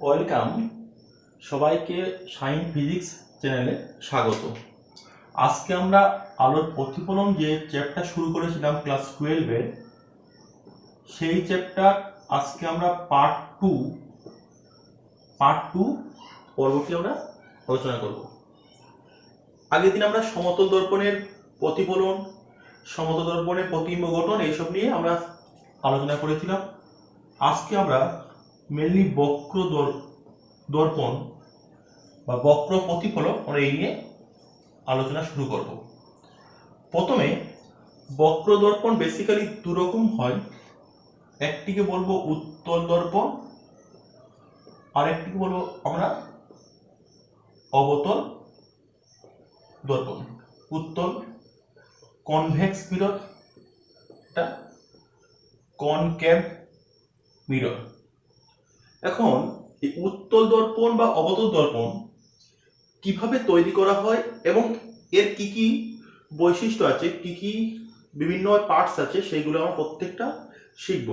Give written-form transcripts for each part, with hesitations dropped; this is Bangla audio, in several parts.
ওয়েলকাম সবাইকে সাইন ফিজিক্স চ্যানেলে স্বাগত। আজকে আমরা আলোর প্রতিফলন যে চ্যাপ্টার শুরু করেছিলাম ক্লাস 12-এ, সেই চ্যাপ্টার আজকে আমরা পার্ট টু পর্বটি আমরা আলোচনা করব। আগের দিন আমরা সমতল দর্পণের প্রতিফলন, সমতল দর্পণের প্রতিবিম্ব গঠন এইসব নিয়ে আমরা আলোচনা করেছিলাম। আজকে আমরা মেনলি বক্র দর্পণ বা বক্র প্রতিফলক আমরা এই নিয়ে আলোচনা শুরু করব। প্রথমে বক্র দর্পণ বেসিক্যালি দু রকম হয়, একটিকে বলবো উত্তল দর্পণ, আর একটিকে বলবো আমরা অবতল দর্পণ। উত্তল কনভেক্স মিরর, এটা কনকেভ মিরর। এখন এই উত্তল দর্পণ বা অবতল দর্পণ কিভাবে তৈরি করা হয় এবং এর কি কি বৈশিষ্ট্য আছে, কি কি বিভিন্ন পার্টস আছে, সেইগুলো আমরা প্রত্যেকটা শিখব।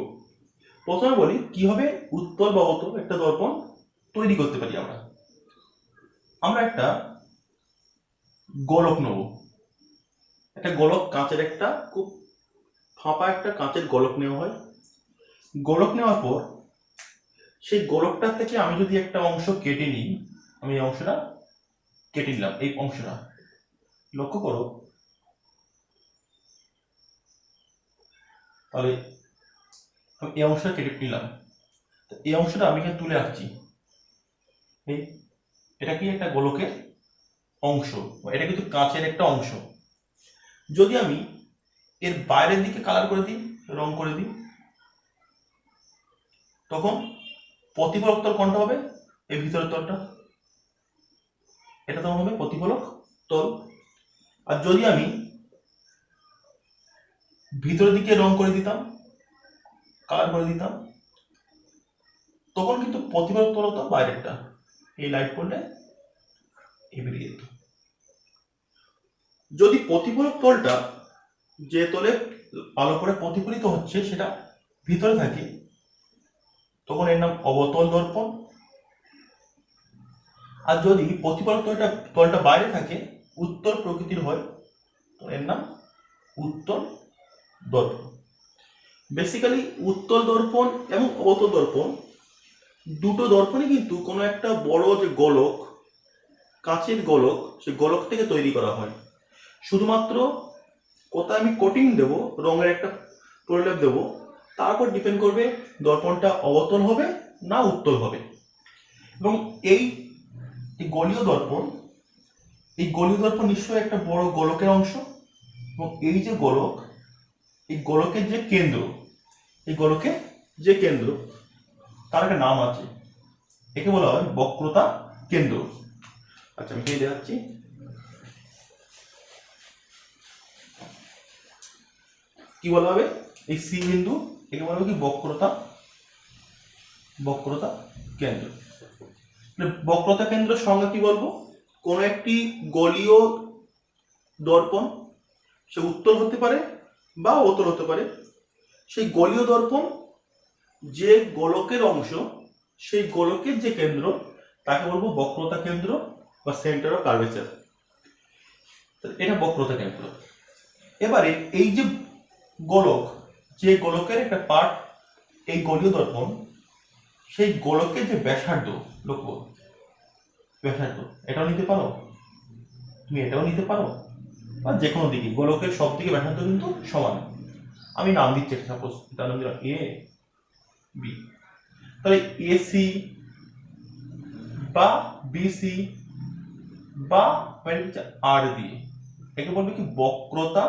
প্রথমে বলি কিভাবে উত্তল বা অবতল একটা দর্পণ তৈরি করতে পারি। আমরা একটা গোলক নেব, একটা গোলক, কাঁচের একটা খুব ফাঁপা একটা কাঁচের গোলক নেওয়া হয়। গোলক নেওয়ার পর সেই গোলকটা থেকে আমি যদি একটা অংশ কেটে নিই, আমি এই অংশটা কেটে নিলাম, এই অংশটা লক্ষ্য করো, তাহলে এই অংশটা কেটে নিলাম, এই অংশটা আমি এখানে তুলে রাখছি। এটা কি একটা গোলকের অংশ, এটা কিন্তু কাঁচের একটা অংশ। যদি আমি এর বাইরের দিকে কালার করে দিই, রং করে দিই, তখন প্রতিফলক তল কোনটা হবে? এই ভিতরের তলটা, এটা তখন হবে প্রতিফলক তল। আর যদি আমি ভিতরের দিকে রং করে দিতাম, কালার করে দিতাম, তখন কিন্তু প্রতিফলক তল হতো বাইরেরটা, এই লাইট পড়লে এই বেরিয়ে যেত। যদি প্রতিফলক তলটা, যে তলে আলো করে প্রতিফলিত হচ্ছে, সেটা ভিতরে থাকে, তখন এর নাম অবতল দর্পণ। আর যদি প্রতিফলক তলটা বাইরে থাকে, উত্তল প্রকৃতির হয়, তো এর নাম উত্তল দর্পণ। বেসিক্যালি উত্তল দর্পণ এবং অবতল দর্পণ দুটো দর্পণই কিন্তু কোনো একটা বড় যে গোলক, কাঁচের গোলক, সেই গোলক থেকে তৈরি করা হয়। শুধুমাত্র কোথায় আমি কোটিং দেব, রঙের একটা প্রলেপ দেব, তার উপর ডিপেন্ড করবে দর্পণটা অবতল হবে না উত্তল হবে। এবং এই গলীয় দর্পণ, এই গলীয় দর্পণ নিশ্চয়ই একটা বড় গোলকের অংশ, এবং এই যে গোলক, এই গোলকের যে কেন্দ্র, এই গোলকের যে কেন্দ্র, তার একটা নাম আছে, একে বলা হয় বক্রতা কেন্দ্র। আচ্ছা, আমি দেখাচ্ছি। কি বলা হবে? এই সি বিন্দু, একে বলা হবে কি বক্রতা কেন্দ্র। বক্রতা কেন্দ্রের সংজ্ঞা কি বলবো? কোন একটি গলীয় দর্পণ, সে উত্তল হতে পারে বা অবতল হতে পারে, সেই গলীয় দর্পণ যে গোলকের অংশ, সেই গোলকের যে কেন্দ্র, তাকে বলবো বক্রতা কেন্দ্র বা সেন্টার অফ কার্ভেচার। এটা বক্রতা কেন্দ্র। এবারে এই যে গোলক, যে গোলকের একটা পার্ট এই গলীয় দর্পণ, সেই গোলকের যে ব্যাসার্ধ, লক্ষ্য ব্যাসার্ধ, এটাও নিতে পারো, তুমি এটাও নিতে পারো, বা যে কোনো দিকে গোলকের সব দিকে ব্যাসার্ধ কিন্তু সমান। আমি নাম দিচ্ছি, সাপোজ তার নাম দিলাম এ বি, তাহলে এসি বা বিসি বা আর দিয়ে, একে বলবে কি বক্রতা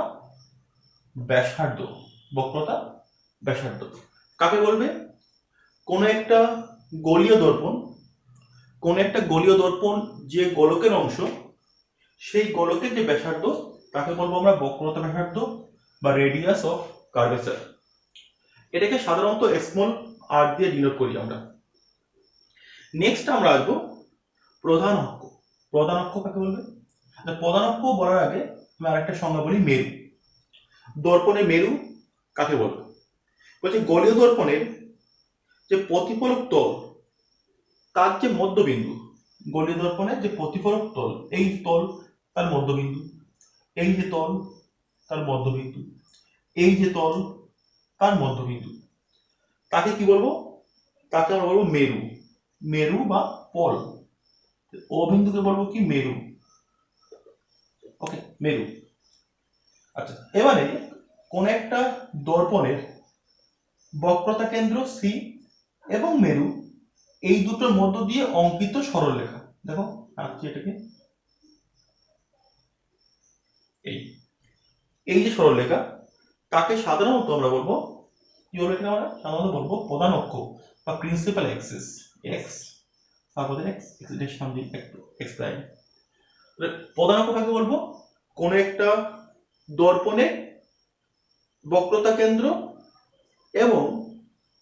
ব্যাসার্ধ। বক্রতা ব্যাসার্ধ কাকে বলবে? কোন একটা গলীয় দর্পণ, কোন একটা গলীয় দর্পণ যে গোলকের অংশ, সেই গোলকের যে ব্যাসার্ধ, তাকে বলবো আমরা বক্রতা ব্যাসার্ধ বা রেডিয়াস অফ কার্ভেচার। এটাকে সাধারণত স্মল আর দিয়ে ডিনোট করি আমরা। নেক্সট আমরা আসবো প্রধান অক্ষ। প্রধান অক্ষ কাকে বলবে? প্রধান অক্ষ বলার আগে আমি আরেকটা সংজ্ঞা বলি, মেরু। দর্পণের মেরু কাকে বলবে? বলছে গলীয় দর্পণের যে প্রতিফলক তল, তার যে মধ্যবিন্দু, গোলীয় দর্পণের যে প্রতিফলক তল, এই তল তার মধ্যবিন্দু, এই যে তল তার মধ্যবিন্দু, এই যে তল তার মধ্যবিন্দু, তাকে কি বলবো? তাকে আমরা বলবো মেরু, মেরু বা পল। ও বিন্দুকে বলবো কি? মেরু। ওকে, মেরু। আচ্ছা, এবারে কোন একটা দর্পণের বক্রতা কেন্দ্র সি এবং মেরু, এই দুটোর মধ্য দিয়ে অঙ্কিত সরলরেখা, দেখো আঁকছি এটাকে, এই যে সরলরেখা, তাকে সাধারণত আমরা বলবো কি বলবো? এখানে আমরা সাধারণত বলবো প্রধান অক্ষ বা প্রিন্সিপাল অ্যাক্সিস, এক্স তারপরে এক্স, এর সামনে এক্স প্রাইম। প্রধান অক্ষ কাকে বলবো? কোন একটা দর্পণে বক্রতা কেন্দ্র এবং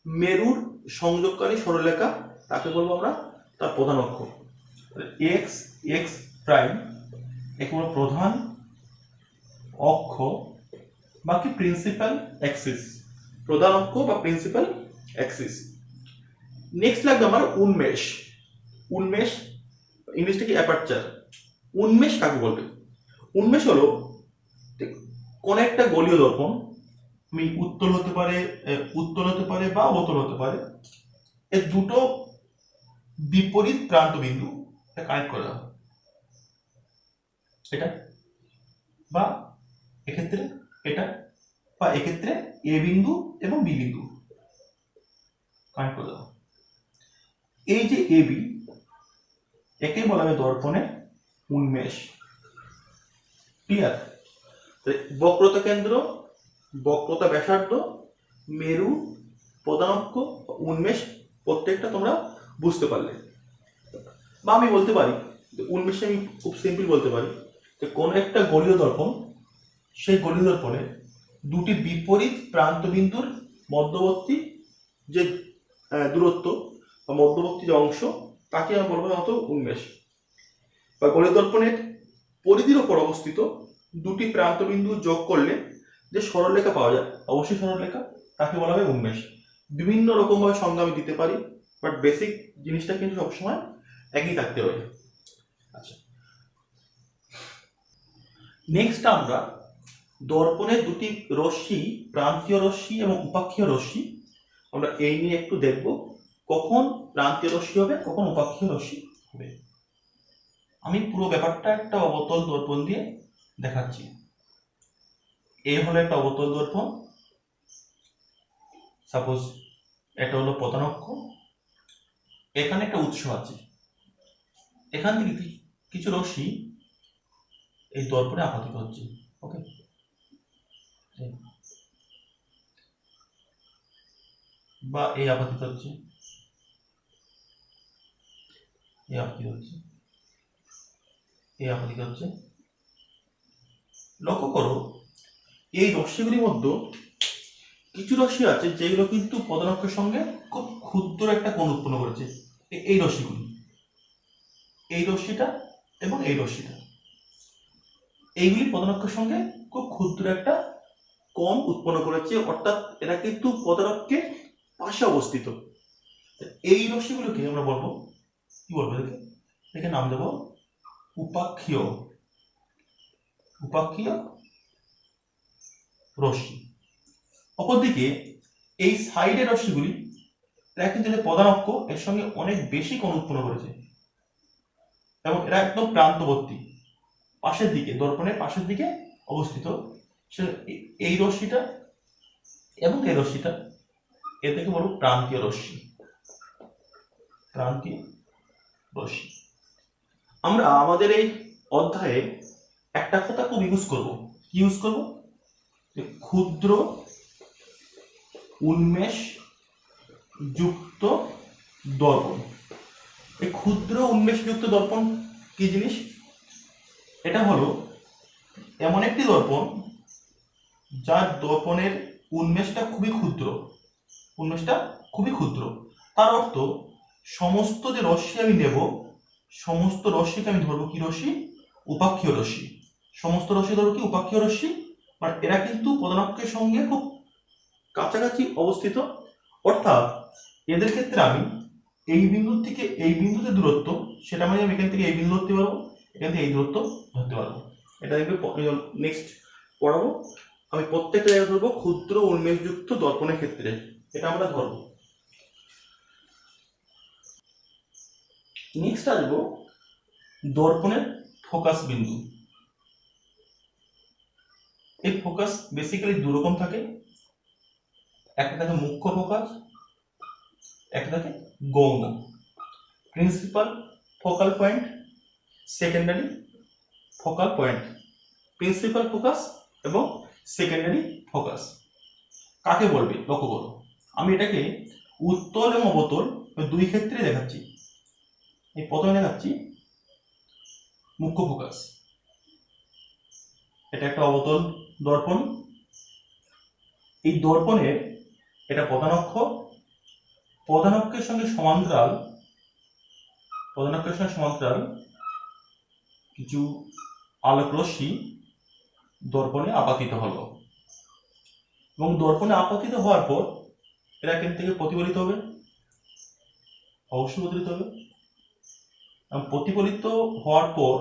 মেরুর সংযোগকারী সরলরেখা, তাকে বলবো আমরা তার প্রধান অক্ষ। এক্স, এক্স প্রাইম একে বলবো প্রধান অক্ষ বা কি প্রিন্সিপাল অ্যাক্সিস, প্রধান অক্ষ বা প্রিন্সিপাল অ্যাক্সিস। নেক্সট লাগবে আমার উন্মেষ। উন্মেষ ইংলিশটা কি? অ্যাপারচার। উন্মেষ কাকে বলবে? উন্মেষ হলো কোন একটা গোলীয় দর্পণ, উত্তল হতে পারে বা অবতল হতে পারে, এর দুটো বিপরীত প্রান্ত বিন্দু কানেক্ট করে দাও, এটা বা এক্ষেত্রে এটা, বা এক্ষেত্রে এ বিন্দু এবং বি বিন্দু কানেক্ট করে দাও। এই যে এ বি, একে বলা হয় দর্পণের উন্মেষ। ক্লিয়ার? বক্রতা কেন্দ্র, বক্রতা ব্যাসার্ধ, মেরু, প্রধান অক্ষ, উন্মেষ, প্রত্যেকটা তোমরা বুঝতে পারলে। বা আমি বলতে পারি উন্মেষে আমি খুব সিম্পল বলতে পারি যে কোন একটা গোলীয় দর্পণ, সেই গোলীয় দর্পণের দুটি বিপরীত প্রান্ত বিন্দুর মধ্যবর্তী যে দূরত্ব বা মধ্যবর্তী যে অংশ, তাকে আমরা বলবো হয়তো উন্মেষ। বা গোলীয় দর্পণের পরিধির উপর অবস্থিত দুটি প্রান্ত বিন্দু যোগ করলে যে সরলরেখা পাওয়া যায়, অবশ্যই সরলরেখা, তাকে বলা হয় উন্মেষ। বিভিন্ন রকম ভাবে সংজ্ঞা আমি দিতে পারি, বাট বেসিক জিনিসটা কিন্তু সবসময় একই থাকতে হবে। আচ্ছা, নেক্সট আমরা দর্পণের দুটি রশ্মি, প্রান্তীয় রশ্মি এবং উপাক্ষীয় রশ্মি, আমরা এই নিয়ে একটু দেখব, কখন প্রান্তীয় রশ্মি হবে, কখন উপাক্ষীয় রশ্মি হবে। আমি পুরো ব্যাপারটা একটা অবতল দর্পণ দিয়ে দেখাচ্ছি। এ হলো একটা অবতল দর্পণ, সাপোজ এটা হলো প্রধান অক্ষ, এখানে একটা উৎস আছে, এখান থেকে কিছু রশ্মি এই দর্পণে আপাতিত হচ্ছে। ওকে, বা এই আপাতিত হচ্ছে, এই আপাতিত হচ্ছে, এই আপাতিত হচ্ছে। লক্ষ্য করো এই রশ্মিগুলির মধ্যে কিছু রশ্মি আছে যেগুলো কিন্তু প্রধান অক্ষের সঙ্গে খুব ক্ষুদ্র একটা কোণ উৎপন্ন করেছে। এই রশ্মিগুলি, এই রশ্মিটা এবং এই রশ্মিটা, এইগুলি প্রধান অক্ষের সঙ্গে খুব ক্ষুদ্র একটা কোণ উৎপন্ন করেছে, অর্থাৎ এরা কিন্তু প্রধান অক্ষের পাশে অবস্থিত। এই রশ্মিগুলোকে আমরা বলবো কি বলবো? একে নাম দেবো উপাক্ষীয়, উপাক্ষীয় রশ্মি। অপরদিকে এই সাইডের রশ্মিগুলি, এরা কিন্তু প্রধান অক্ষ এর সঙ্গে অনেক বেশি কোণ উৎপন্ন করেছে এবং এরা একদম প্রান্তবর্তী, পাশের দিকে, দর্পণের পাশের দিকে অবস্থিত। এই রশ্মিটা এবং এই রশ্মিটা, এ থেকে বলবো প্রান্তীয় রশ্মি, প্রান্তীয় রশ্মি। আমরা আমাদের এই অধ্যায়ে একটা কথা খুব ইউজ করব। কি ইউজ করব? ক্ষুদ্র উন্মেষ যুক্ত দর্পণ। এই ক্ষুদ্র উন্মেষ যুক্ত দর্পণ কি জিনিস? এটা হলো এমন একটি দর্পণ যার দর্পণের উন্মেষটা খুবই ক্ষুদ্র, উন্মেষটা খুবই ক্ষুদ্র। তার অর্থ সমস্ত যে রশ্মি আমি নেব, সমস্ত রশ্মিকে আমি ধরবো কি রশ্মি? উপাক্ষীয় রশ্মি। সমস্ত রশ্মি ধরবো কি? উপাক্ষীয় রশ্মি। মানে এরা কিন্তু প্রধান অক্ষের সঙ্গে খুব কাছাকাছি অবস্থিত, অর্থাৎ এদের ক্ষেত্রে আমি এই বিন্দু থেকে এই বিন্দুতে দূরত্ব, সেটা মানে আমি এখান থেকে এই বিন্দু ধরতে পারবো, এখান থেকে এই দূরত্ব ধরতে পারবো। এটা দেখবে নেক্সট পড়াবো। আমি প্রত্যেকটা জায়গায় ধরবো ক্ষুদ্র উন্মেষযুক্ত দর্পণের ক্ষেত্রে, এটা আমরা ধরবো। নেক্সট আসবো দর্পণের ফোকাস বিন্দু। এই ফোকাস বেসিক্যালি দু রকম থাকে, একটা থাকে মুখ্য ফোকাস, একটা থাকে গৌণ। Principal focal point, secondary focal point. Principal focus এবং সেকেন্ডারি ফোকাস কাকে বলবে লক্ষ্য করো। আমি এটাকে উত্তল এবং অবতল দুই ক্ষেত্রে দেখাচ্ছি। এই প্রথমে দেখাচ্ছি মুখ্য ফোকাস, এটা একটা অবতল দর্পণ। এই দর্পণের এটা প্রধানক্ষ, প্রধানক্ষের সঙ্গে সমান্তরাল, প্রধানক্ষের সঙ্গে সমান্তরাল কিছু আলোক রশ্মি দর্পণে আপাতিত হলো, এবং দর্পণে আপতিত হওয়ার পর এরা এখান থেকে প্রতিফলিত হবে, অবশ্যই প্রতিফলিত হবে। প্রতিফলিত হওয়ার পর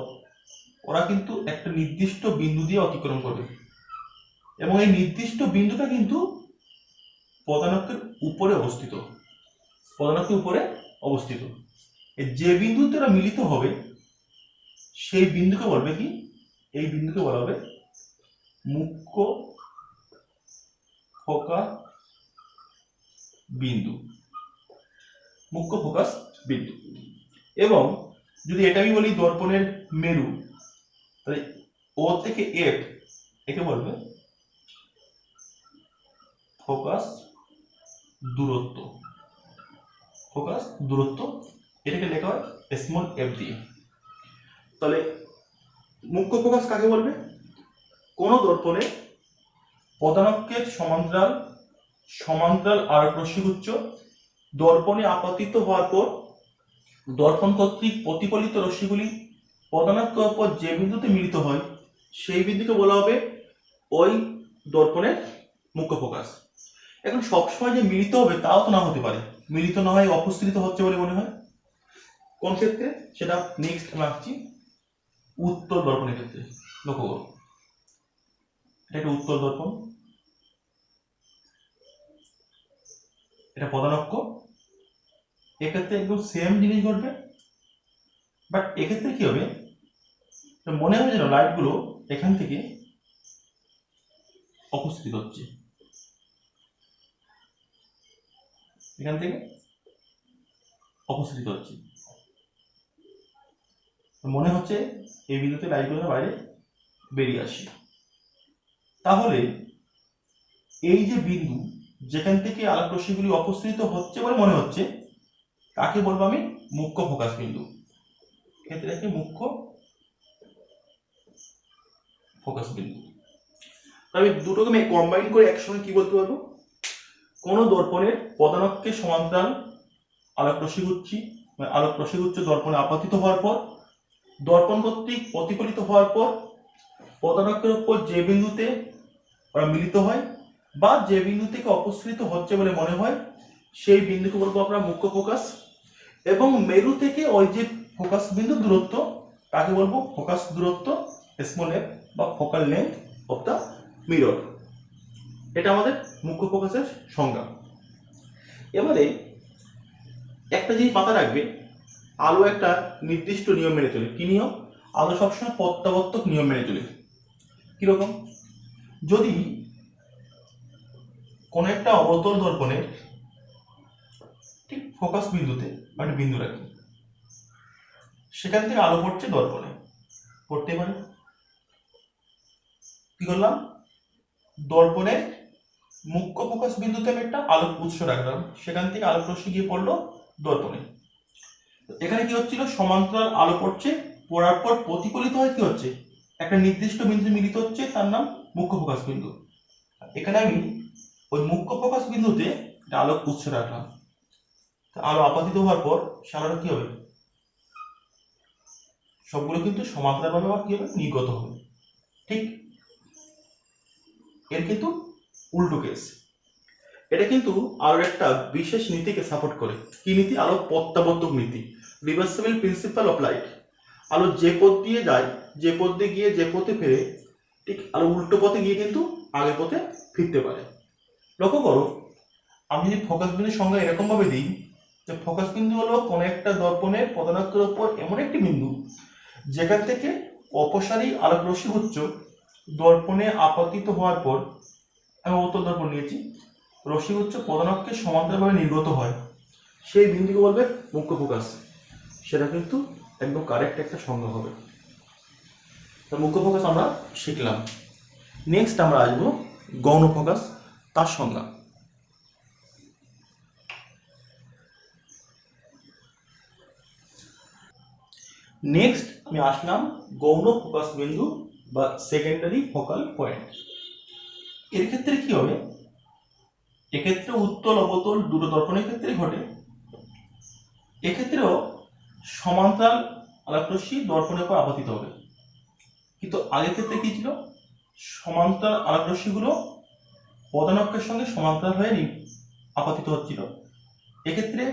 ওরা কিন্তু একটা নির্দিষ্ট বিন্দু দিয়ে অতিক্রম করবে, এবং এই নির্দিষ্ট বিন্দুটা কিন্তু প্রধানক্ষের উপরে অবস্থিত, প্রধানক্ষের উপরে অবস্থিত। যে বিন্দুতে ওরা মিলিত হবে সেই বিন্দুকে বলবে কি, এই বিন্দুকে বলা হবে মুখ্য ফোকাস বিন্দু, মুখ্য ফোকাস বিন্দু। এবং যদি এটা আমি বলি দর্পণের মেরু, তাহলে ও থেকে এফ, একে বলবে ফোকাস দূরত্ব, ফোকাস দূরত্ব। এটাকে লেখা হয় স্মল এফ দিয়ে। তাহলে মুখ্য ফোকাস কাকে বলবে? কোন দর্পণে প্রধানক্ষের সমান্তরাল সমান্তরাল আলোক রশ্মিগুচ্ছ দর্পণে আপতিত হওয়ার পর দর্পণ কর্তৃক প্রতিফলিত রশ্মিগুলি প্রধানক্ষের উপর যে বিন্দুতে মিলিত হয় সেই বিন্দুকে বলা হবে ওই দর্পণের মুখ্য ফোকাস। এখন সবসময় যে মিলিত হবে তাও তো না হতে পারে, মিলিত না হয় অপসৃত হচ্ছে বলে মনে হয়। কোন ক্ষেত্রে সেটা নেক্সট আমি আসছি, উত্তল দর্পণের ক্ষেত্রে। লক্ষ্য করো, এটা একটা উত্তল দর্পণ, এটা প্রধানক্ষ। এক্ষেত্রে একদম সেম জিনিস ঘটবে, বাট এক্ষেত্রে কি হবে, মনে হবে যেন লাইট গুলো এখান থেকে অপসৃত হচ্ছে, এখান থেকে অপসৃত হচ্ছে, মনে হচ্ছে এই বিন্দুতে লাইট গুলো বাইরে বেরিয়ে আসছে। তাহলে এই যে বিন্দু যেখান থেকে আলোক রশ্মিগুলি অপসৃত হচ্ছে বলে মনে হচ্ছে তাকে বলবো আমি মুখ্য ফোকাস বিন্দু। ক্ষেত্রে কি মুখ্য ফোকাস বিন্দু। আমি দুটোকে আমি কম্বাইন করে একসঙ্গে কি বলতে পারবো, কোন দর্পণের প্রধানক্ষের সমান্তরাল আলোক রশ্মিগুচ্ছ দর্পণে আপতিত হওয়ার পর দর্পণ কর্তৃক প্রতিফলিত হওয়ার পর প্রধানক্ষের উপর যে বিন্দুতে ওরা মিলিত হয় বা যে বিন্দু থেকে অপসৃত হচ্ছে বলে মনে হয় সেই বিন্দুকে বলবো আমরা মুখ্য ফোকাস। এবং মেরু থেকে ওই যে ফোকাস বিন্দু দূরত্ব তাকে বলবো ফোকাস দূরত্ব, স্মল এফ, বা focal length of the mirror. এটা আমাদের মুখ্য ফোকাসের সংজ্ঞা। এবারে একটা জিনিস মাথায় রাখবে, আলো একটা নির্দিষ্ট নিয়ম মেনে চলে। কি নিয়ম? আলো সবসময় প্রত্যাবর্তক নিয়ম মেনে চলে। কিরকম? যদি কোন একটা অবতল দর্পণের ঠিক ফোকাস বিন্দুতে একটা বিন্দু রাখি, সেখান থেকে আলো পড়ছে দর্পণে, পড়তে পারে। কি করলাম, দর্পণের মুখ্য ফোকাস বিন্দুতে আমি একটা আলোক উৎস রাখলাম, সেখান থেকে আলোক রশ্মি গিয়ে পড়লো দর্পণে। এখানে কি হচ্ছিল, সমান্তরাল আলো পড়ছে, পড়ার পর প্রতিফলিত হয় কি হচ্ছে, একটা নির্দিষ্ট বিন্দু মিলিত হচ্ছে, তার নাম মুখ্য ফোকাস বিন্দু। এখানে আমি ওই মুখ্য ফোকাস বিন্দুতে একটা আলোক উৎস রাখলাম, আলো আপতিত হওয়ার পর সে আলোটা কি হবে, সবগুলো কিন্তু সমান্তরাল ভাবে আবার কি হবে, নির্গত হবে। ঠিক এর কিন্তু উল্টো কেস। এটা কিন্তু আরো একটা বিশেষ নীতিকে সাপোর্ট করে। কি নীতি? আলো প্রত্যাবর্তক নীতি, রিভার্সিবল প্রিন্সিপাল অফ লাইট। আলো যে পথ দিয়ে যায়, যে পথ দিয়ে গিয়ে যে পথে ফেরে, ঠিক আলো উল্টো পথে গিয়ে কিন্তু আগের পথে ফিরতে পারে। লক্ষ্য করো, আমি যদি ফোকাস বিন্দুর সংজ্ঞা এরকম ভাবে দিই যে ফোকাস বিন্দু হলো কোনো একটা দর্পণের পদাঙ্কের উপর এমন একটি বিন্দু যেখান থেকে অপসারী আলোক রশ্মিগুচ্ছ দর্পণে আপতিত হওয়ার পর, আমি অবতল দর্পণ নিয়েছি, রশ্মিগুচ্ছ পদাঙ্ককে সমান্তরালভাবে নির্গত হয়, সেই বিন্দুকে বলবে মুখ্য ফোকাস। সেটা কিন্তু একদম কারেক্ট একটা সংজ্ঞা হবে। তো মুখ্য ফোকাস আমরা শিখলাম। নেক্সট আমরা আসবো গৌণ ফোকাস, তার সংজ্ঞা। নেক্সট আমি আসলাম গৌণ ফোকাস বিন্দু বা সেকেন্ডারি ফোকাল পয়েন্ট। এর ক্ষেত্রে কি হবে? এক্ষেত্রে উত্তল অবতল দুটো দর্পণের ক্ষেত্রে ঘটে। এক্ষেত্রেও সমান্তরাল আলোকরশ্মি দর্পণের উপর আপতিত হবে, কিন্তু আগের ক্ষেত্রে কি ছিল? সমান্তরাল আলোকরশ্মিগুলো পদাঙ্কের সঙ্গে সমান্তরাল হয়ে আপতিত হচ্ছিল। এক্ষেত্রে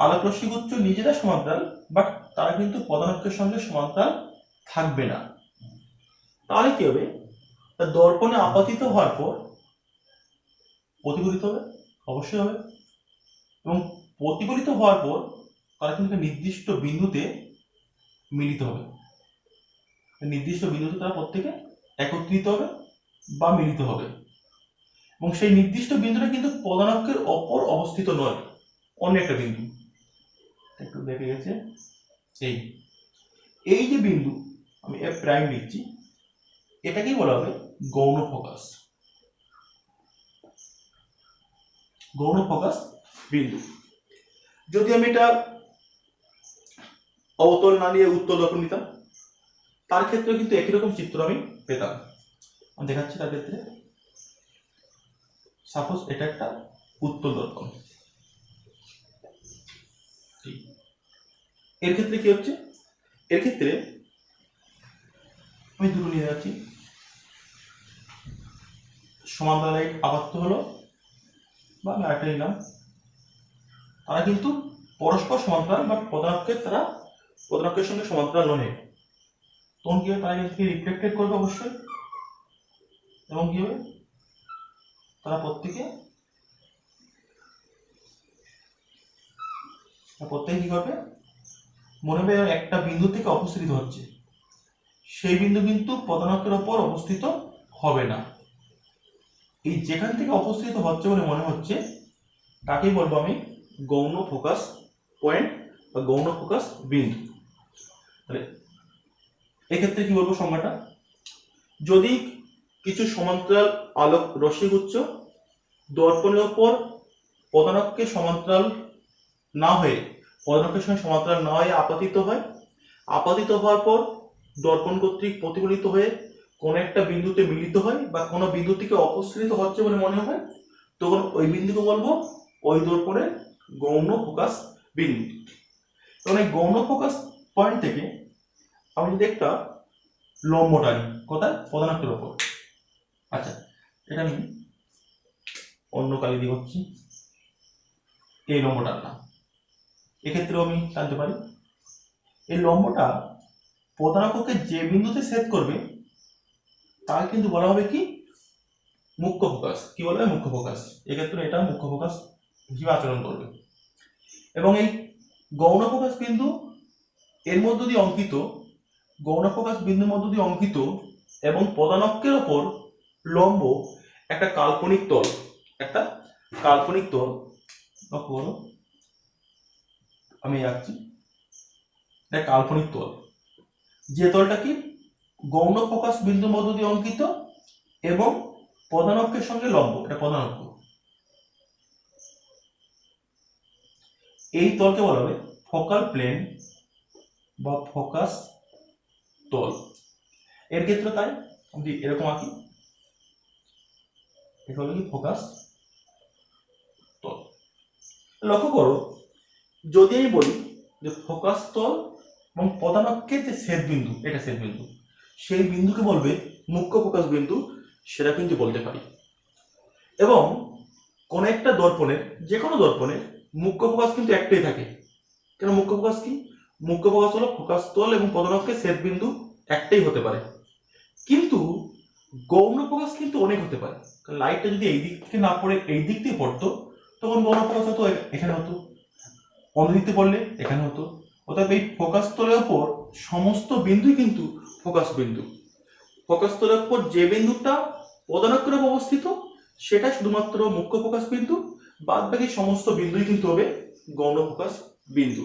আলোকরশ্মিগুচ্ছ নিজেরা সমান্তরাল, বাট তারা কিন্তু পদাঙ্কের সঙ্গে সমান্তরাল থাকবে না। তাহলে কি হবে? দর্পণে আপতিত হওয়ার পর প্রতিফলিত হবে, অবশ্যই হবে, এবং প্রতিফলিত হওয়ার পর তারা কিন্তু নির্দিষ্ট বিন্দুতে মিলিত হবে। নির্দিষ্ট বিন্দুতে তারা প্রত্যেকে একত্রিত হবে বা মিলিত হবে, এবং সেই নির্দিষ্ট বিন্দুটা কিন্তু পদাঙ্কের অপর অবস্থিত নয়, অন্য একটা বিন্দু। একটু দেখে গেছে, এই যে বিন্দু আমি এফ প্রাইম লিখছি, এটাকেই বলা হবে গৌণ ফোকাস। গৌণ ফোকাস বিন্দু। যদি আমি এটা অবতল না নিয়ে উত্তল দর্পণ নিতাম, তার ক্ষেত্রে কিন্তু একই রকম চিত্র আমি পেতাম। আমি দেখাচ্ছি তার ক্ষেত্রে। সাপোজ এটা একটা উত্তল দর্পণ, এর ক্ষেত্রে কি হচ্ছে? এর ক্ষেত্রে আমি দুটো নিয়ে যাচ্ছি, সমান্তরাল লাইট আবদ্ধ হলো, বা আমি আরেকটা নিলাম, তারা কিন্তু পরস্পর সমান্তরাল, বা তারা পদাঙ্কের সঙ্গে সমান্তরাল নয়। তখন কি হবে? তারা কিন্তু রিফ্লেক্টেড করবে অবশ্যই, এবং কি হবে? তারা প্রত্যেকে কি করবে? মনে হবে একটা বিন্দু থেকে অপসৃত হচ্ছে, সেই বিন্দু কিন্তু পদাঙ্কের ওপর অবস্থিত হবে না। এই যেখান থেকে অপসৃত হচ্ছে বলে মনে হচ্ছে, তাকেই বলবো আমি গৌণ ফোকাস পয়েন্ট বা গৌণ ফোকাস বিন্দু। তাহলে এক্ষেত্রে কি বলবো সংজ্ঞাটা? যদি কিছু সমান্তরাল আলোক রশ্মিগুচ্ছ দর্পণের ওপর পদাঙ্ককে সমান্তরাল না হয়ে, পদাঙ্কের সঙ্গে সমান্তরাল না হয়ে আপতিত হয়, আপতিত হওয়ার পর দর্পণ কর্তৃক প্রতিফলিত হয়ে কোন একটা বিন্দুতে মিলিত হয়, বা কোনো বিন্দু থেকে অপসৃত হচ্ছে বলে মনে হয়, তখন ওই বিন্দুকে বলবো ওই দর্পণের গৌণ ফোকাস বিন্দু। তখন এই গৌণ ফোকাস পয়েন্ট থেকে আমি যদি একটা লম্ব টানি, কোথায়? পদাঙ্কের ওপর। আচ্ছা, এটা আমি অন্য কালি দিয়ে হচ্ছি, এই লম্ব টানলাম, এক্ষেত্রেও আমি টানতে পারি। এই লম্বটা পদাঙ্ককে যে বিন্দুতে ছেদ করবে তার কিন্তু বলা হবে কি? মুখ্য ফোকাস। কি বলা হয়? মুখ্য ফোকাস। এক্ষেত্রে এটা মুখ্য ফোকাস হিসেবে আচরণ করবে। এবং এই গৌণ ফোকাস বিন্দু এর মধ্য দিয়ে অঙ্কিত, গৌণ ফোকাস বিন্দুর মধ্য দিয়ে অঙ্কিত এবং পদাঙ্কের ওপর লম্ব একটা কাল্পনিক তল, একটা কাল্পনিক তল। লক্ষ্য করো, আমি আঁকছি একটা কাল্পনিক তল, যে তলটা কি গৌণ ফোকাস বিন্দুর মধ্য দিয়ে অঙ্কিত এবং পদাঙ্কের সঙ্গে লম্ব, এটা পদাঙ্ক। এই তলকে বলা হবে ফোকাল প্লেন বা ফোকাস তল। এর ক্ষেত্রে তাই আমি এরকম আঁকি, এটা হলো কি ফোকাস তল। লক্ষ্য করো, যদি আমি বলি যে ফোকাস তল এবং পদাঙ্কের যে ছেদ বিন্দু, এটা ছেদ বিন্দু, সেই বিন্দুকে বলবে মুখ্য ফোকাস বিন্দু, সেটা কিন্তু বলতে পারি। এবং কোন একটা দর্পণের, যে কোনো দর্পণের মুখ্য ফোকাস কিন্তু একটাই থাকে। কেন মুখ্য ফোকাস কি? মুখ্য ফোকাস হলো ফোকাস তল এবং পদাঙ্কের ছেদ বিন্দু একটাই হতে পারে, কিন্তু গৌণ ফোকাস কিন্তু অনেক হতে পারে। লাইটটা যদি এই দিক থেকে না পড়ে এই দিক থেকে পড়তো তখন গৌণ ফোকাস হতো এখানে হতো, অন্য দিক থেকে পড়লে এখানে হতো। অর্থাৎ এই ফোকাস তলের উপর সমস্ত বিন্দুই কিন্তু ফোকাস বিন্দু। ফোকাস তলের উপর যে বিন্দুটা পদাঙ্কের উপর অবস্থিত সেটা শুধুমাত্র মুখ্য ফোকাস বিন্দু, বাদ বাকি সমস্ত বিন্দুই কিন্তু হবে গৌণ ফোকাস বিন্দু।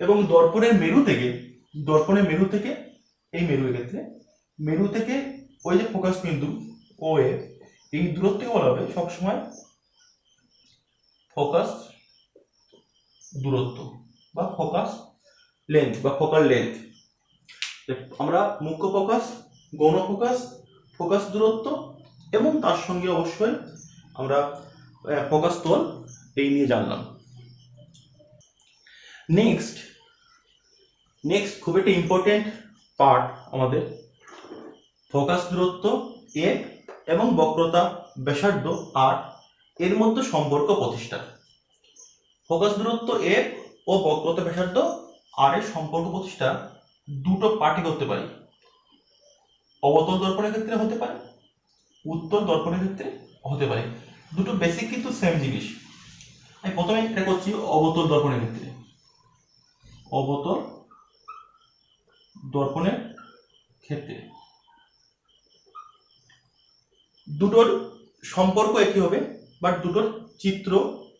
এবং দর্পণের মেরু থেকে এই মেরুর ক্ষেত্রে মেরু থেকে ওই যে ফোকাস বিন্দু ও এ, এই দূরত্বকে বলা হবে সবসময় ফোকাস দূরত্ব বা ফোকাস লেন্থ বা ফোকাল লেন্থ। আমরা মুখ্য ফোকাস, গৌণ ফোকাস, ফোকাস দূরত্ব এবং তার সঙ্গে অবশ্যই আমরা ফোকাস তল এই নিয়ে জানলাম। নেক্সট খুব একটা ইম্পর্টেন্ট পার্ট আমাদের ফোকাস দূরত্ব এ এবং বক্রতা ব্যাসার্ধ আর এর মধ্যে সম্পর্ক প্রতিষ্ঠা। ফোকাস দূরত্ব এ ও বক্রতা ব্যাসার্ধ আর এর সম্পর্ক প্রতিষ্ঠা দুটো পার্টই করতে পারি। অবতল দর্পণের ক্ষেত্রে হতে পারে, উত্তল দর্পণের ক্ষেত্রে হতে পারে। দুটো বেসিক কিন্তু সেম জিনিস। আমি প্রথমে এটা করছি অবতল দর্পণের ক্ষেত্রে। অবতল দর্পণের ক্ষেত্রে দুটোর সম্পর্ক একই হবে, বাট দুটোর চিত্র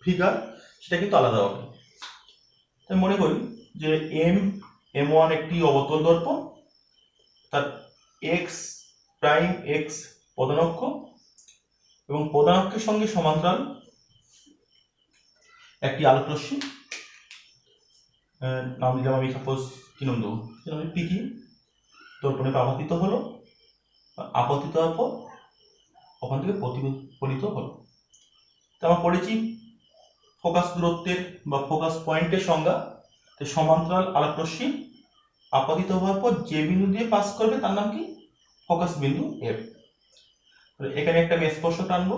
ফিগার সেটা কিন্তু আলাদা হবে। তাই মনে করি যে M1 একটি অবতল দর্পণ, তার এক্স প্রাইম এক্স পদাঙ্ক এবং পদাঙ্কের সঙ্গে সমান্তরাল একটি আলোক রশ্মি, নাম দিলাম আমি সাপোজ কি নাম দেবো, পিকি, দর্পণে আপতিত হলো, আপতিত হওয়ার পর ওখান থেকে প্রতিফলিত হলো। তা আমরা পড়েছি ফোকাস দূরত্বের বা ফোকাস পয়েন্টের সংজ্ঞা, সমান্তরাল আলোক রশ্মি আপতিত হওয়ার পর যে বিন্দু দিয়ে পাস করবে তার নাম কি? ফোকাস বিন্দু এফ। এখানে একটা আমি স্পর্শ টানবো,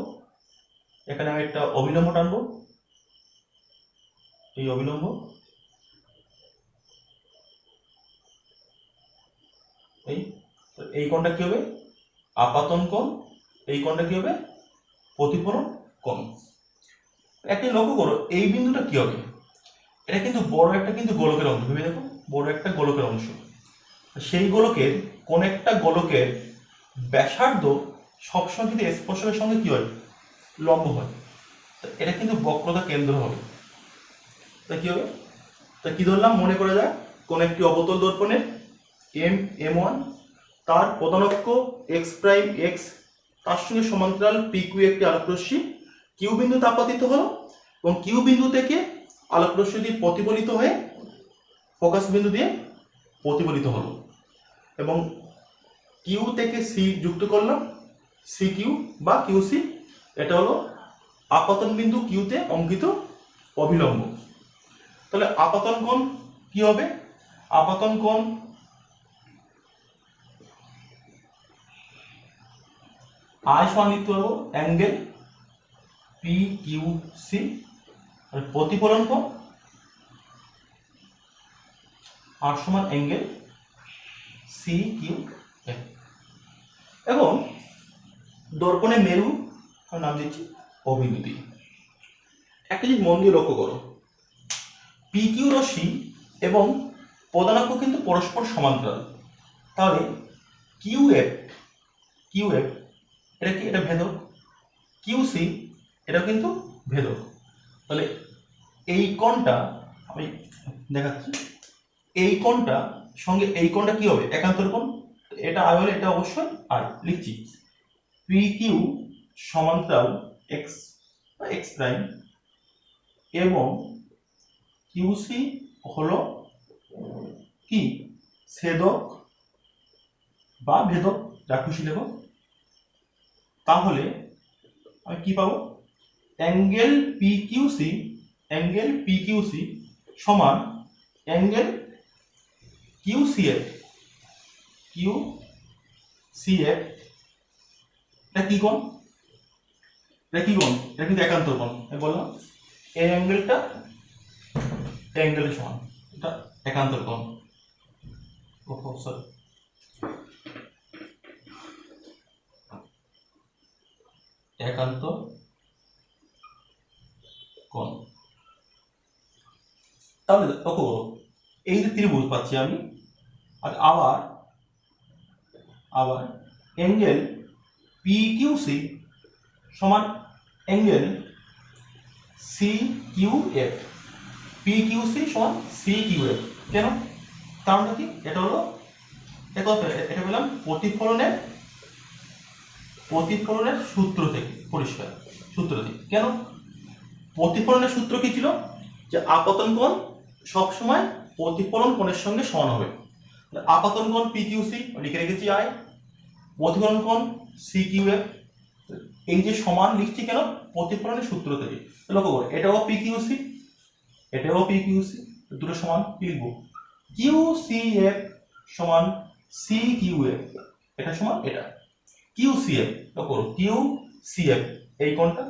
এখানে আমি একটা অবিলম্ব টানবো, এই অবিলম্ব এই কোণটা কি হবে? আপাতন কোণ। এই কোণটা কি হবে? প্রতিফলন কোণ। একটা লক্ষ্য করো এই বিন্দুটা কি হবে? এটা কিন্তু বড় একটা কিন্তু গোলকের অংশ, ভেবে দেখো বড় একটা গোলকের অংশ। সেই গোলকের কোন একটা গোলকের ব্যাসার্ধ সবসময় কিন্তু স্পর্শকের সঙ্গে কি হয়? লম্ব হয়। এটা কিন্তু বক্রতা কেন্দ্র হবে। তা কি হবে? তা কি ধরলাম? মনে করা যায় কোন একটি অবতল দর্পণের M1 তার পদাঙ্ক x প্রাইম x, তার সঙ্গে সমান্তরাল PQ একটি আলোক রশ্মি কিউ বিন্দুতে আপতিত হলো এবং কিউ বিন্দু থেকে আলোক রশ্মিটি প্রতিফলিত হয়ে ফোকাস বিন্দু দিয়ে প্রতিফলিত হলো এবং কিউ থেকে সি যুক্ত করলাম, সি কিউ বা কিউ সি। এটা হলো আপতন বিন্দু কিউতে অঙ্কিত অবিলম্ব। তাহলে আপতন কোণ কি হবে? আপতন কোণ আই সমান লিখতে পারবো অ্যাঙ্গেল পি কিউ সি, আর প্রতিফলন কোণ আর সমান অ্যাঙ্গেল সি কিউ এফ। এবং দর্পণের মেরু নাম দিচ্ছি অবিন্দু দিয়ে। একটা জিনিস মন দিয়ে লক্ষ্য করো, পি কিউ রশ্মি এবং পদাঙ্ক কিন্তু পরস্পর সমান্তরাল। তাহলে কিউ এফ এটা কি? এটা ভেদক। কিউ সি এটা কিন্তু ভেদক। তাহলে এই কোণটা আমি দেখাচ্ছি, এই কোণটা সঙ্গে এই কোণটা কি হবে? একান্তর কোণ। এটা আই হলে এটা অবশ্যই আই। লিখছি পি কিউ সমান্তরাল এক্স বা এক্স প্রাইম এবং কিউ সি হলো কি? ছেদক বা ভেদক, যা খুশি লেখো। তাহলে আমি কি পাবো? অ্যাঙ্গেল পি কিউ সি সমান অ্যাঙ্গেল কিউ সি এফ। এটা কি কোণ? এটা কি কোণ? এটা কিন্তু একান্তর কোণ। আমি বললাম এই অ্যাঙ্গেলটা সমান, এটা একান্তর কোণ। সরি, একান্ত কোণ। তাহলে দেখো এই যে ত্রিভুজ পাচ্ছি আমি, আর আবার অ্যাঙ্গেল PQC সমান অ্যাঙ্গেল CQF। PQC সমান CQF। কেন? কারণটা কি? এটা হলো এটা বললাম প্রতিফলনের সূত্র থেকে, পরিষ্কার সূত্র থেকে। কেন? প্রতিফলনের সূত্র কি ছিল? যে আপতন কোণ সব সময় প্রতিফলন কোণের সঙ্গে সমান হবে। আপতন কোণ PQC লিখে রেখেছি I, প্রতিফলন কোণ CQF। এই যে সমান লিখছি কেন? প্রতিফলনের সূত্র থেকে। লক্ষ্য করো, এটাও PQC, এটাও PQC, দুটো সমান। কি লিখবো? QCF সমান CQF, এটা সমান এটা। QCF, লক্ষ্য করো, QCF এই কোণটা,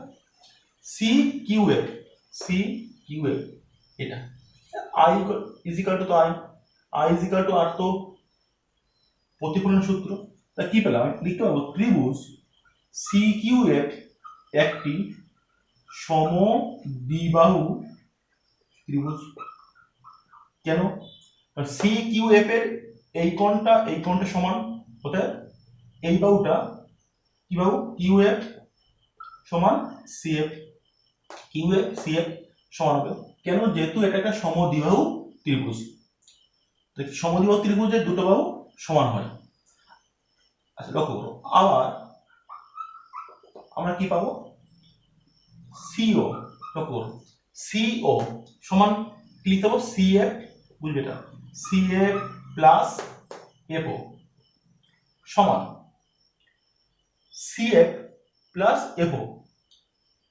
CQF এটা। I is equal to I is equal to R, তো প্রতিফলন সূত্র। তা কি পেলাম? আমি লিখতে পারবো ত্রিভুজ CQF একটি সমদ্বিবাহু ত্রিভুজ। কেন? CQF এর এই কোণটা সমান, অর্থাৎ এই বাহুটা কি বাহু? QF সমান CF, QF CF সমান হবে। কেন? যেহেতু এটা একটা সমদ্বিবাহু ত্রিভুজ। সমদ্বিবাহু ত্রিভুজের দুটো বাহু সমান হয়। আচ্ছা, লক্ষ্য করো, আবার আমরা কি পাবো? CO, লক্ষ্য করো, CO সমান কি লিখতে পাবো? CF, বুঝবে এটা, CF প্লাস FO সমান CF প্লাস FO।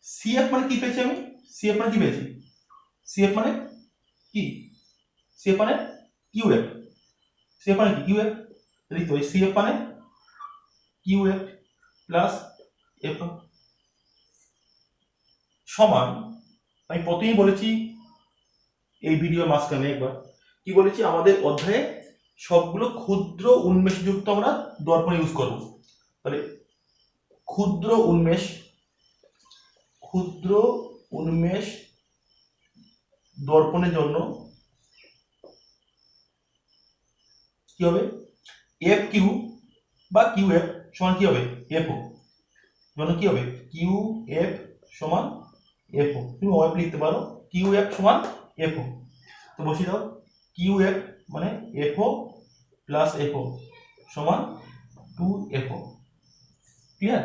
CF মানে কি পেয়েছি আমি? CF মানে কি পেয়েছি? CF মানে কি? CF মানে QF। CF মানে কি? QF লিখতে হবে। CF মানে QF প্লাস FO সমান, আমি প্রথমেই বলেছি এই ভিডিওর মাঝখানে একবার, কি বলেছি? আমাদের অধ্যায়ে সবগুলো ক্ষুদ্র উন্মেষযুক্ত আমরা দর্পণ ইউজ করব। তাহলে ক্ষুদ্র উন্মেষ দর্পণের জন্য কি হবে? FQ বা QF সমান কি হবে? FO। জন্য কি হবে? QF সমান FO। তুমি ওয়েব লিখতে পারো QF সমান FO। তো বসিয়ে দাও, QF মানে FO প্লাস FO সমান 2FO। ক্লিয়ার?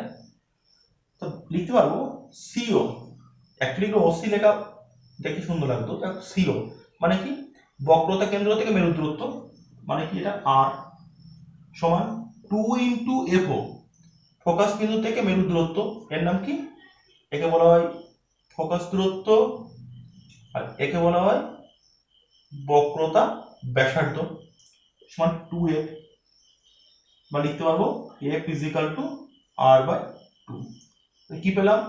তো লিখতে পারবো CO, অ্যাকচুয়ালি OC লেখা দেখে সুন্দর লাগতো, CO মানে কি? বক্রতা কেন্দ্র থেকে মেরু দূরত্ব, মানে কি? এটা R সমান 2 ইন্টু FO, ফোকাস বিন্দু থেকে মেরু দূরত্ব। এর নাম কি? একে বলা হয় ফোকাস দূরত্ব, আর একে বলা হয় বক্রতা ব্যাসার্ধ, সমান 2F। বা লিখতে পারবো F is equal to R/2। কি পেলাম?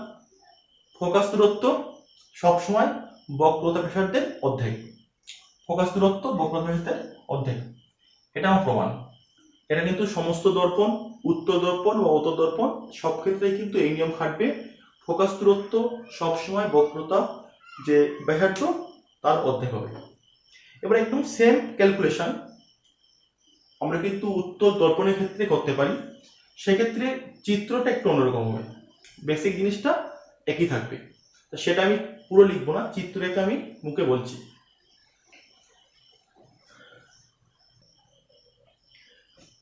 ফোকাস দূরত্ব সবসময় বক্রতা ব্যাসার্ধের অর্ধেক। ফোকাস দূরত্ব বক্রতা ব্যাসার্ধের অর্ধেক, এটা আমার প্রমাণ। এটা কিন্তু সমস্ত দর্পণ, উত্তর দর্পণ বা অবতল দর্পণ সব ক্ষেত্রেই কিন্তু এই নিয়ম খাটবে। ফোকাস দূরত্ব সবসময় বক্রতা যে ব্যাসার্ধ তার অর্ধেক হবে। এবার একদম সেম ক্যালকুলেশন আমরা কিন্তু উত্তর দর্পণের ক্ষেত্রে করতে পারি। সেক্ষেত্রে চিত্রটা একটু অন্যরকম হবে, বেসিক জিনিসটা একই থাকবে। সেটা আমি পুরো লিখবো না, চিত্র রেখে আমি মুখে বলছি।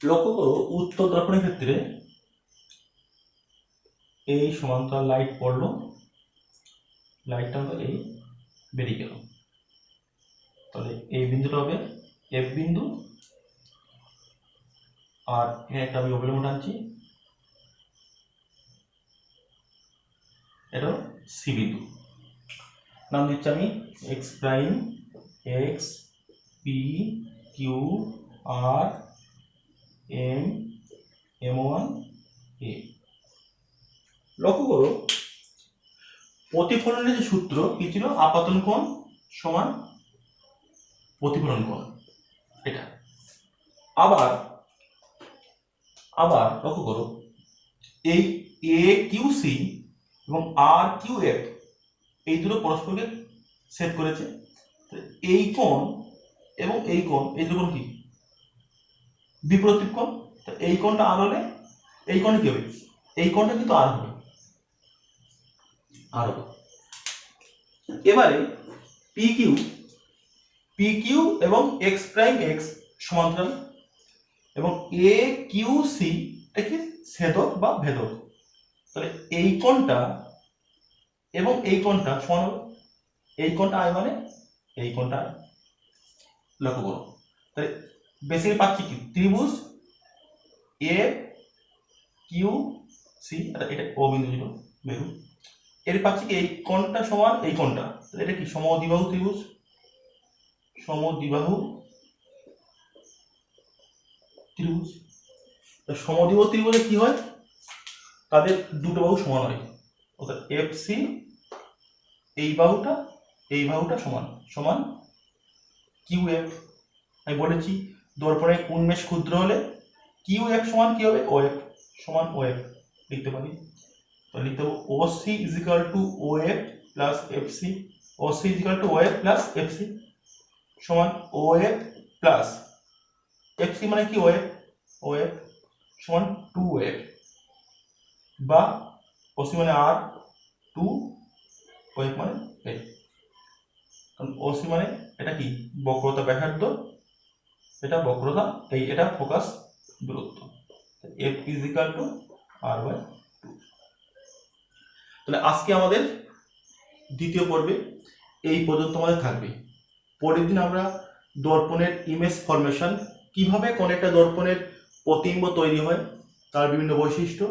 লক্ষ্য করো, উত্তর দর্পণের ক্ষেত্রে এই সমান্তরাল লাইট পড়লো, লাইটটা হলো এই, বেরিয়ে গেল। তাহলে এই বিন্দুটা হবে F বিন্দু, আর এখানে একটা আমি অবলম্বন আনছি, এটা C বিন্দু। নাম দিচ্ছি আমি X prime, X P Q R M M1 A। লক্ষ্য করো, প্রতিফলনের যে সূত্র কি ছিল, আপাতন কোণ সমান প্রতিফলন কোণ, এটা। আবার আবার লক্ষ্য করো, এই এ কিউ সি এবং আর কিউ এফ এই দুটো পরস্পরকে ছেদ করেছে। এই কোণ এবং এই কোণ, এই দুটো কোণ কি বিপরীত কোণ। এই কোণটা আর হলে এই কোণে কি হবে, এই কোণটা কিন্তু আর হবে, আর হবে। এবারে পি কিউ এবং এক্স প্রাইম এক্স সমান্তরাল, এবং এ কিউ সি কি ছেদক বা ভেদক। তাহলে এই কোণটা এবং এই কোণটা সমান হবে, এই কোণটা আই মানে এই কোণটা আই। লক্ষ্য করো, তাহলে বেসিক্যালি পাচ্ছি কি, ত্রিভুজ এ কিউ সি, এটা ও বিন্দু ছিল বেরু, এর পাচ্ছি কি এই কোণটা সমান এই কোণটা, তাহলে এটা কি সমদ্বিবাহু ত্রিভুজ, সমদ্বিবাহু ত্রিভুজ। সমদ্বিবাহু ত্রিভুজে কি হয়, তাদের দুটো বাহু সমান হয়, অর্থাৎ এফ সি এই বাহুটা সমান সমান কিউ এফ। আমি বলেছি দর্পণের উন্মেষ ক্ষুদ্র হলে কিউ এফ সমান কি হবে, ও এফ সমান ও এফ লিখতে পারি। তো লিখতে হবে O C is equal to O F plus F C, O C is equal to O F plus F C সমান O F plus F C মানে কি ও এফ সমান টু এফ, বা ও সি মানে আর, টু ও এফ মানে এফ। কারণ ও সি মানে এটা কি বক্রতা ব্যাসার্ধ, এটা বক্রতা এটা ফোকাস দূরত্ব, F is equal to R by two. তাহলে আজকে আমাদের দ্বিতীয় পর্বে এই পর্যন্ত আমাদের থাকবে। পরের দিন আমরা দর্পণের ইমেজ ফরমেশন, কিভাবে কোন একটা দর্পণের প্রতিবিম্ব তৈরি হয়, তার বিভিন্ন বৈশিষ্ট্য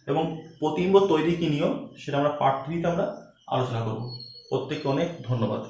এবং প্রতিবিম্ব তৈরি কি নিয়ম, সেটা আমরা পার্ট 3 তে আমরা আলোচনা করব। প্রত্যেককে অনেক ধন্যবাদ।